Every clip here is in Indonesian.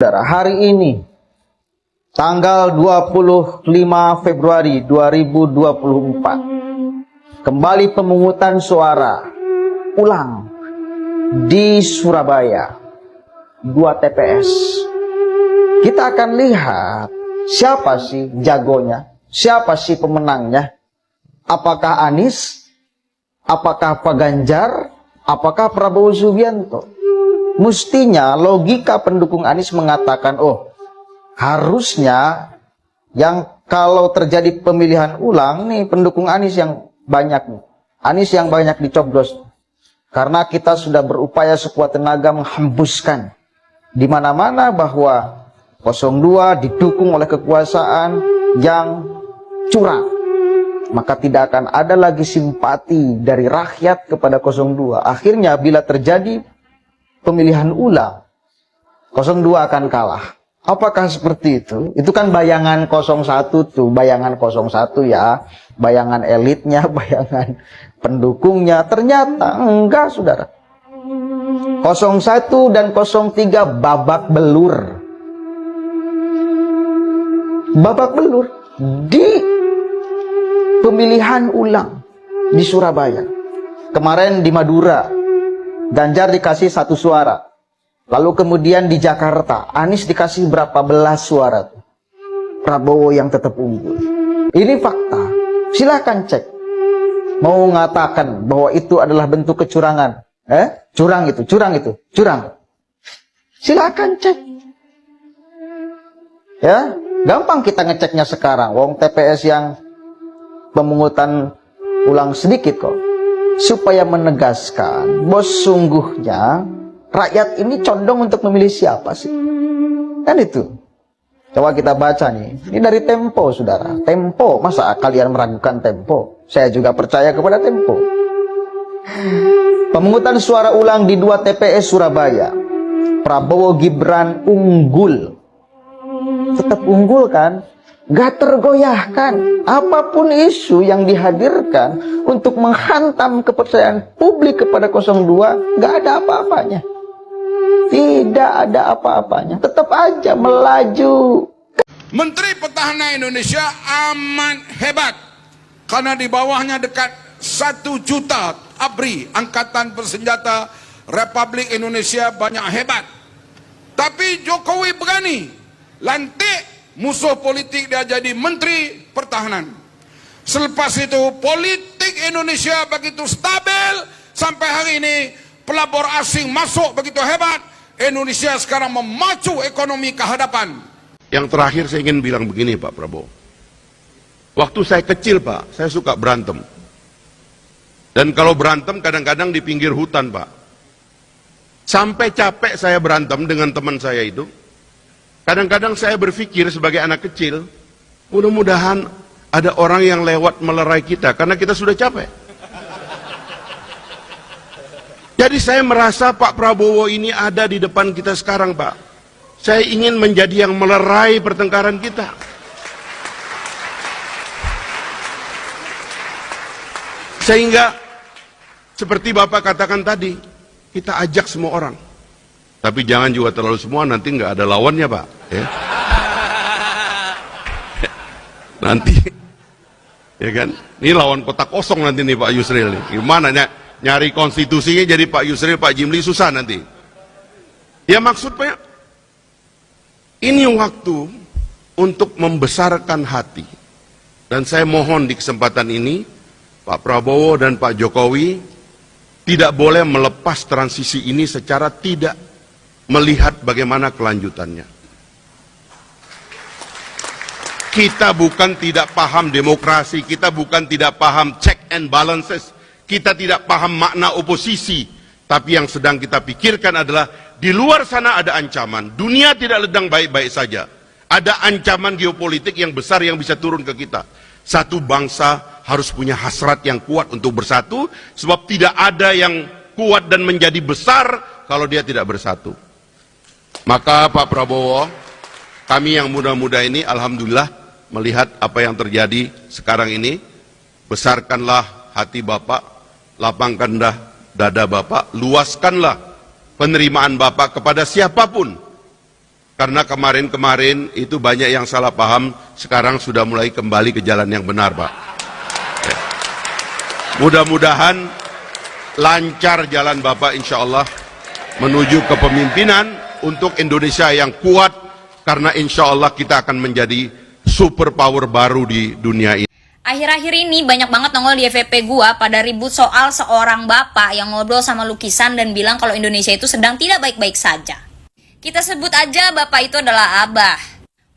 saudara, hari ini tanggal 25 Februari 2024 kembali pemungutan suara ulang di Surabaya, 2 TPS. Kita akan lihat siapa sih jagonya, siapa sih pemenangnya. Apakah Anies, apakah Pak Ganjar, apakah Prabowo Subianto. Mestinya logika pendukung Anies mengatakan, oh harusnya yang kalau terjadi pemilihan ulang nih pendukung Anies yang banyak nih. Anies yang banyak dicoblos. Karena kita sudah berupaya sekuat tenaga menghembuskan di mana-mana bahwa 02 didukung oleh kekuasaan yang curang. Maka tidak akan ada lagi simpati dari rakyat kepada 02. Akhirnya bila terjadi pemilihan ulang, 02 akan kalah. Apakah seperti itu? Itu kan bayangan 01 tuh, bayangan 01 ya, bayangan elitnya, bayangan pendukungnya. Ternyata enggak, saudara. 01 dan 03 babak belur. Babak belur di pemilihan ulang di Surabaya. Kemarin di Madura, Ganjar dikasih 1 suara. Lalu kemudian di Jakarta, Anies dikasih berapa belas suara tuh. Prabowo yang tetap unggul. Ini fakta. Silakan cek. Mau mengatakan bahwa itu adalah bentuk kecurangan. Curang itu, curang itu, curang. Silakan cek. Ya, gampang kita ngeceknya sekarang. Wong TPS yang pemungutan ulang sedikit kok. Supaya menegaskan bahwa sungguhnya rakyat ini condong untuk memilih siapa sih? Kan itu. Coba kita baca nih. Ini dari Tempo, saudara. Tempo. Masa kalian meragukan Tempo? Saya juga percaya kepada Tempo. Pemungutan suara ulang di 2 TPS Surabaya. Prabowo Gibran unggul. Tetap unggul kan? Gak tergoyahkan. Apapun isu yang dihadirkan untuk menghantam kepercayaan publik kepada 02, gak ada apa-apanya. Tidak ada apa-apanya. Tetap aja melaju. Menteri Pertahanan Indonesia amat hebat. Karena di bawahnya dekat 1 juta ABRI, Angkatan Bersenjata Republik Indonesia, banyak hebat. Tapi Jokowi berani lantik musuh politik dia jadi Menteri Pertahanan. Selepas itu politik Indonesia begitu stabil sampai hari ini, pelabur asing masuk begitu hebat. Indonesia sekarang memacu ekonomi ke hadapan. Yang terakhir saya ingin bilang begini Pak Prabowo. Waktu saya kecil Pak, saya suka berantem. Dan kalau berantem kadang-kadang di pinggir hutan Pak. Sampai capek saya berantem dengan teman saya itu. Kadang-kadang saya berpikir sebagai anak kecil, mudah-mudahan ada orang yang lewat melerai kita, karena kita sudah capek. Jadi saya merasa Pak Prabowo ini ada di depan kita sekarang Pak. Saya ingin menjadi yang melerai pertengkaran kita. Sehingga, seperti Bapak katakan tadi, kita ajak semua orang. Tapi jangan juga terlalu semua, nanti nggak ada lawannya Pak. Ya. Nanti, ya kan? Ini lawan kota kosong nanti nih Pak Yusril nih. Gimana nyari konstitusinya jadi Pak Yusril, Pak Jimli susah nanti. Ya maksudnya, ini waktu untuk membesarkan hati. Dan saya mohon di kesempatan ini, Pak Prabowo dan Pak Jokowi tidak boleh melepas transisi ini secara tidak melihat bagaimana kelanjutannya. Kita bukan tidak paham demokrasi, kita bukan tidak paham check and balances, kita tidak paham makna oposisi, tapi yang sedang kita pikirkan adalah di luar sana ada ancaman. Dunia tidak sedang baik-baik saja. Ada ancaman geopolitik yang besar yang bisa turun ke kita. Satu bangsa harus punya hasrat yang kuat untuk bersatu, sebab tidak ada yang kuat dan menjadi besar kalau dia tidak bersatu. Maka Pak Prabowo, kami yang muda-muda ini alhamdulillah melihat apa yang terjadi sekarang ini. Besarkanlah hati Bapak, lapangkanlah dada Bapak, luaskanlah penerimaan Bapak kepada siapapun Karena kemarin-kemarin itu banyak yang salah paham, sekarang sudah mulai kembali ke jalan yang benar, Pak. Ya. Mudah-mudahan lancar jalan Bapak insya Allah menuju kepemimpinan untuk Indonesia yang kuat, karena insya Allah kita akan menjadi superpower baru di dunia ini. Akhir-akhir ini banyak banget nongol di FYP gua pada ribut soal seorang bapak yang ngobrol sama lukisan dan bilang kalau Indonesia itu sedang tidak baik-baik saja. Kita sebut aja bapak itu adalah Abah.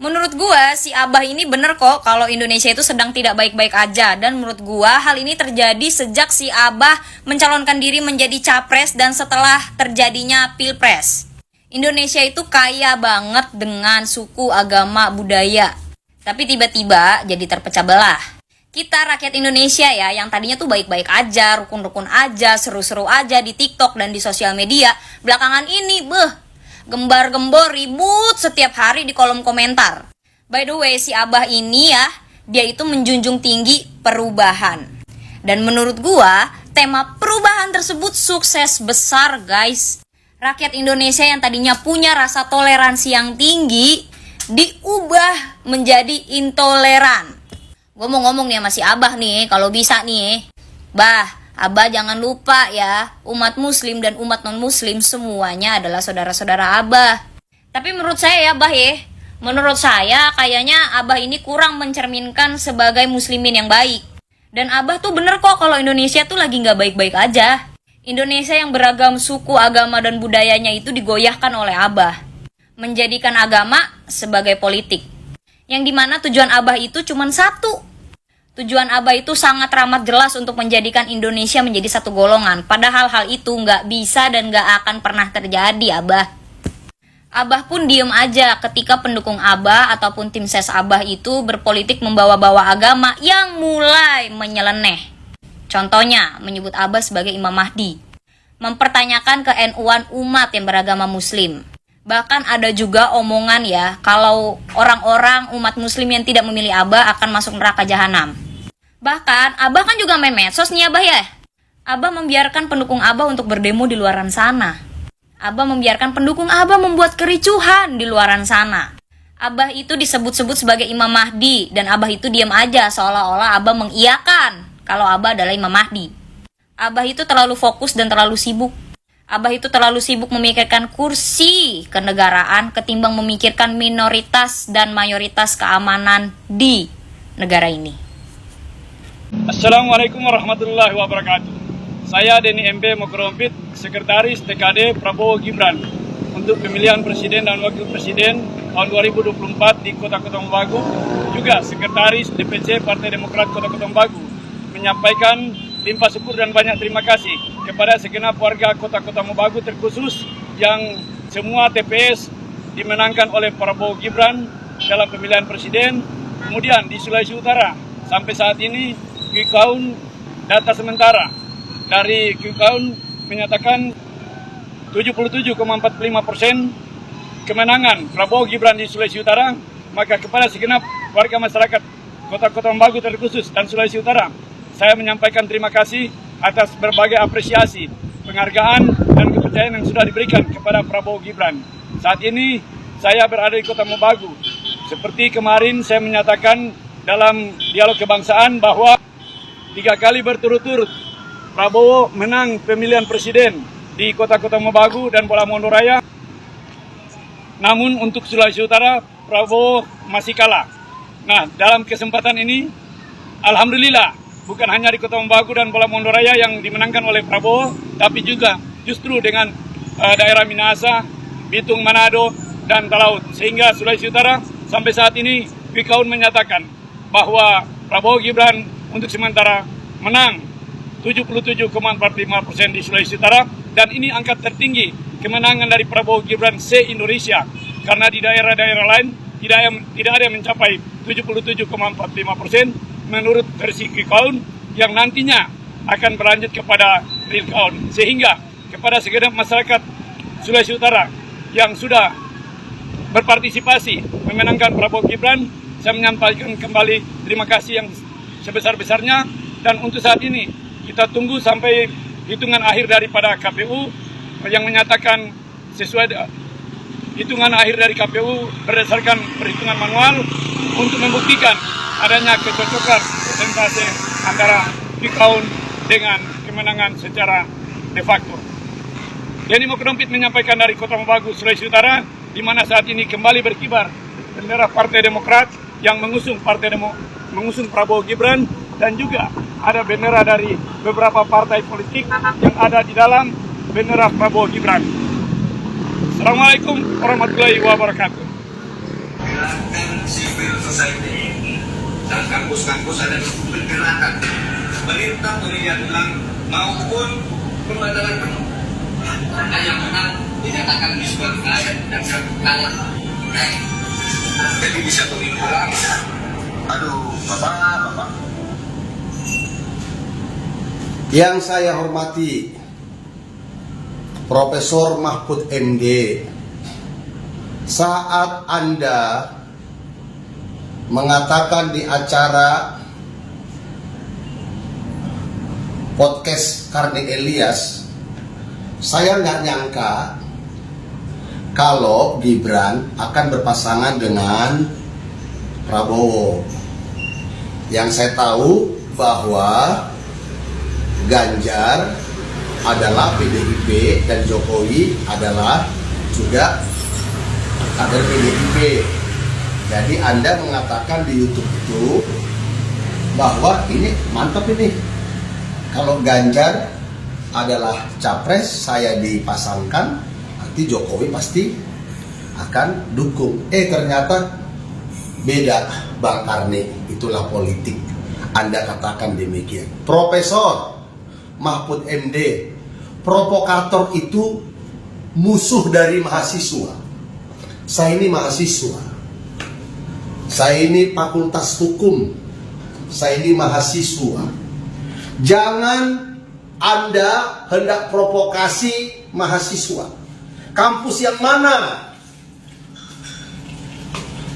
Menurut gua si Abah ini bener kok kalau Indonesia itu sedang tidak baik-baik aja. Dan menurut gua hal ini terjadi sejak si Abah mencalonkan diri menjadi capres dan setelah terjadinya pilpres. Indonesia itu kaya banget dengan suku, agama, budaya. Tapi tiba-tiba jadi terpecah belah. Kita rakyat Indonesia ya, yang tadinya tuh baik-baik aja, rukun-rukun aja, seru-seru aja di TikTok dan di sosial media, belakangan ini, gembar-gembor ribut setiap hari di kolom komentar. By the way, si Abah ini ya, dia itu menjunjung tinggi perubahan. Dan menurut gua, tema perubahan tersebut sukses besar, guys. Rakyat Indonesia yang tadinya punya rasa toleransi yang tinggi, diubah menjadi intoleran. Gue mau ngomong nih sama si Abah nih, kalau bisa nih, Bah, Abah jangan lupa ya, umat muslim dan umat non-muslim semuanya adalah saudara-saudara Abah. Tapi menurut saya ya Bah menurut saya kayaknya Abah ini kurang mencerminkan sebagai muslimin yang baik. Dan Abah tuh bener kok kalau Indonesia tuh lagi gak baik-baik aja. Indonesia yang beragam suku, agama, dan budayanya itu digoyahkan oleh Abah. Menjadikan agama sebagai politik. Yang dimana tujuan Abah itu cuma satu. Tujuan Abah itu sangat teramat jelas untuk menjadikan Indonesia menjadi satu golongan. Padahal hal itu nggak bisa dan nggak akan pernah terjadi, Abah. Abah pun diem aja ketika pendukung Abah ataupun tim ses Abah itu berpolitik membawa-bawa agama yang mulai menyeleneh. Contohnya, menyebut Abah sebagai Imam Mahdi. Mempertanyakan ke-NU-an umat yang beragama muslim. Bahkan ada juga omongan ya, kalau orang-orang umat muslim yang tidak memilih Abah akan masuk neraka jahanam. Bahkan, Abah kan juga main medsos nih Abah ya. Abah membiarkan pendukung Abah untuk berdemo di luaran sana. Abah membiarkan pendukung Abah membuat kericuhan di luaran sana. Abah itu disebut-sebut sebagai Imam Mahdi, dan Abah itu diam aja seolah-olah Abah mengiyakan kalau Abah adalah Imam Mahdi. Abah itu terlalu fokus dan terlalu sibuk. Abah itu terlalu sibuk memikirkan kursi kenegaraan ketimbang memikirkan minoritas dan mayoritas keamanan di negara ini. Assalamualaikum warahmatullahi wabarakatuh. Saya Denny MB Mokrompit, Sekretaris TKD Prabowo Gibran untuk pemilihan Presiden dan Wakil Presiden tahun 2024 di Kota Kotambagu, juga Sekretaris DPC Partai Demokrat Kota Kotambagu, menyampaikan limpah syukur dan banyak terima kasih kepada segenap warga Kota Kotambagu, terkhusus yang semua TPS dimenangkan oleh Prabowo Gibran dalam pemilihan Presiden. Kemudian di Sulawesi Utara, sampai saat ini quick count data sementara dari quick count menyatakan 77,45% kemenangan Prabowo Gibran di Sulawesi Utara. Maka kepada segenap warga masyarakat Kota Kotambagu terkhusus dan Sulawesi Utara, saya menyampaikan terima kasih atas berbagai apresiasi, penghargaan, dan kepercayaan yang sudah diberikan kepada Prabowo Gibran. Saat ini saya berada di Kota Mobagu. Seperti kemarin saya menyatakan dalam dialog kebangsaan bahwa 3 kali berturut-turut Prabowo menang pemilihan presiden di Kota Mobagu dan Bola Mondoraya. Namun untuk Sulawesi Utara, Prabowo masih kalah. Nah, dalam kesempatan ini, alhamdulillah, bukan hanya di Kota Mobagu dan Bola Mondoraya yang dimenangkan oleh Prabowo, tapi juga justru dengan daerah Minahasa, Bitung, Manado, dan Talaut. Sehingga Sulawesi Utara sampai saat ini, quick count menyatakan bahwa Prabowo Gibran untuk sementara menang 77,45% di Sulawesi Utara, dan ini angka tertinggi kemenangan dari Prabowo Gibran se-Indonesia, karena di daerah-daerah lain tidak ada yang mencapai 77,45% menurut versi quick count yang nantinya akan berlanjut kepada real count. Sehingga kepada segenap masyarakat Sulawesi Utara yang sudah berpartisipasi memenangkan Prabowo Gibran, saya menyampaikan kembali terima kasih yang sebesar-besarnya. Dan untuk saat ini kita tunggu sampai hitungan akhir daripada KPU yang menyatakan sesuai hitungan akhir dari KPU berdasarkan perhitungan manual untuk membuktikan adanya kecocokan persentase antara quick count dengan kemenangan secara de facto. Denny Mokrompit menyampaikan dari Kota Mobagu, Sulawesi Utara, di mana saat ini kembali berkibar bendera Partai Demokrat yang mengusung Prabowo Gibran, dan juga ada bendera dari beberapa partai politik yang ada di dalam bendera Prabowo Gibran. Assalamualaikum warahmatullahi wabarakatuh. Gerakan civil society dan kampus-kampus ada bergerakan perintah pemilihan ulang maupun pembatalan penuh. Yang menang dinyatakan disqualified dan kalah. Jadi bisa pemilu ulang. Aduh, bapak. Yang saya hormati Profesor Mahfud MD, saat Anda mengatakan di acara podcast Karni Elias, saya nggak nyangka kalau Gibran akan berpasangan dengan Prabowo. Yang saya tahu bahwa Ganjar adalah PDIP dan Jokowi adalah juga kader PDIP. Jadi Anda mengatakan di YouTube itu bahwa ini mantap ini. Kalau Ganjar adalah capres, saya dipasangkan, nanti Jokowi pasti akan dukung. Ternyata beda, Bang Karni. Itulah politik. Anda katakan demikian. Profesor Mahfud MD, provokator itu musuh dari mahasiswa. Saya ini mahasiswa. Saya ini fakultas hukum. Saya ini mahasiswa. Jangan Anda hendak provokasi mahasiswa. Kampus yang mana?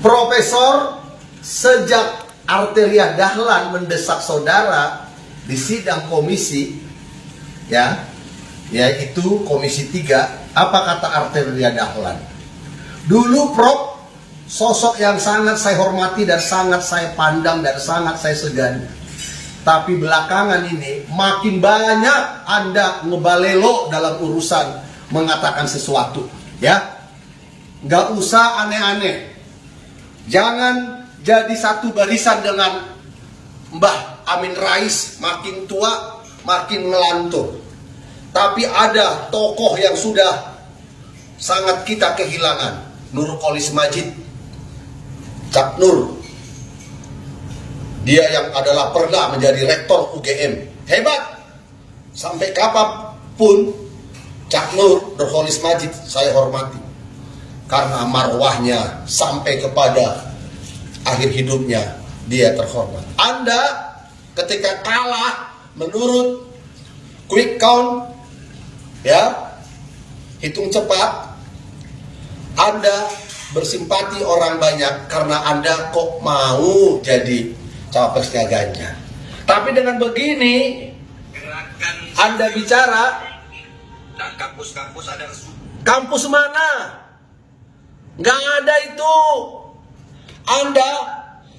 Profesor, sejak Arteria Dahlan mendesak saudara di sidang komisi, yaitu komisi 3, apa kata Arteria Dahlan? Dulu Prof, sosok yang sangat saya hormati dan sangat saya pandang dan sangat saya segani. Tapi belakangan ini makin banyak Anda ngebalelo dalam urusan mengatakan sesuatu, Nggak usah aneh-aneh. Jangan jadi satu barisan dengan Mbah Amin Rais, makin tua makin ngelantur. Tapi ada tokoh yang sudah sangat kita kehilangan, Nurkolis Majid, Cak Nur. Dia yang adalah pernah menjadi rektor UGM. Hebat. Sampai kapanpun Cak Nur, Nurkolis Majid saya hormati. Karena marwahnya sampai kepada akhir hidupnya dia terhormat. Anda ketika kalah menurut quick count, hitung cepat, Anda bersimpati orang banyak karena Anda kok mau jadi cawapresnya Ganjar. Tapi dengan begini Anda bicara, Dan kampus-kampus ada kampus mana? Nggak ada itu. Anda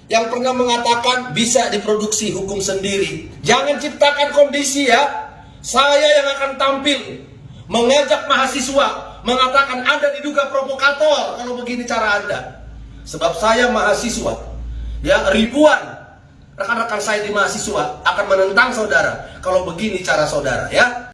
yang pernah mengatakan bisa diproduksi hukum sendiri, jangan ciptakan kondisi Saya yang akan tampil mengajak mahasiswa, mengatakan Anda diduga provokator kalau begini cara Anda. Sebab saya mahasiswa, ribuan rekan-rekan saya di mahasiswa akan menentang saudara kalau begini cara saudara,